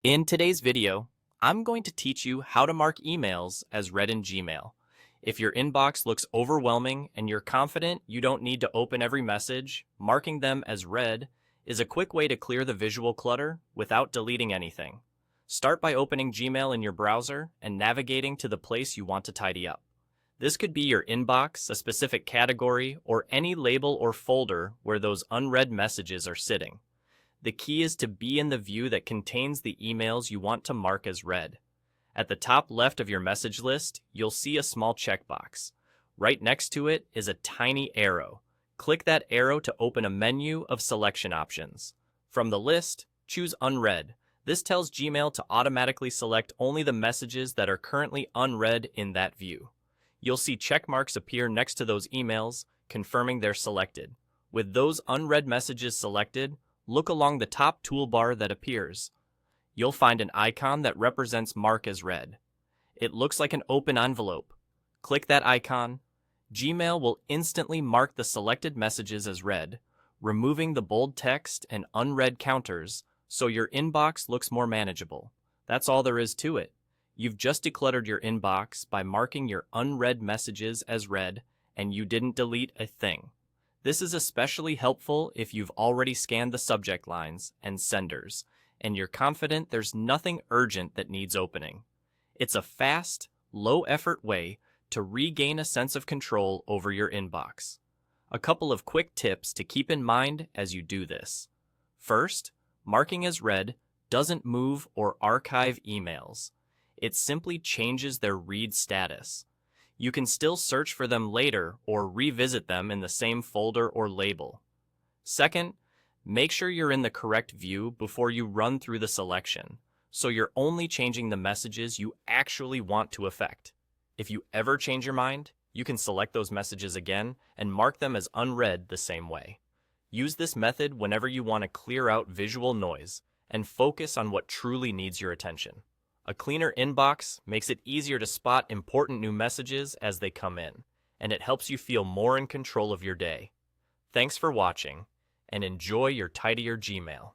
In today's video, I'm going to teach you how to mark emails as read in Gmail. If your inbox looks overwhelming and you're confident you don't need to open every message, marking them as read is a quick way to clear the visual clutter without deleting anything. Start by opening Gmail in your browser and navigating to the place you want to tidy up. This could be your inbox, a specific category, or any label or folder where those unread messages are sitting. The key is to be in the view that contains the emails you want to mark as read. At the top left of your message list, you'll see a small checkbox. Right next to it is a tiny arrow. Click that arrow to open a menu of selection options. From the list, choose Unread. This tells Gmail to automatically select only the messages that are currently unread in that view. You'll see check marks appear next to those emails, confirming they're selected. With those unread messages selected, look along the top toolbar that appears. You'll find an icon that represents Mark as Read. It looks like an open envelope. Click that icon. Gmail will instantly mark the selected messages as read, removing the bold text and unread counters so your inbox looks more manageable. That's all there is to it. You've just decluttered your inbox by marking your unread messages as read, and you didn't delete a thing. This is especially helpful if you've already scanned the subject lines and senders, and you're confident there's nothing urgent that needs opening. It's a fast, low-effort way to regain a sense of control over your inbox. A couple of quick tips to keep in mind as you do this. First, marking as read doesn't move or archive emails. It simply changes their read status. You can still search for them later or revisit them in the same folder or label. Second, make sure you're in the correct view before you run through the selection, so you're only changing the messages you actually want to affect. If you ever change your mind, you can select those messages again and mark them as unread the same way. Use this method whenever you want to clear out visual noise and focus on what truly needs your attention. A cleaner inbox makes it easier to spot important new messages as they come in, and it helps you feel more in control of your day. Thanks for watching, and enjoy your tidier Gmail.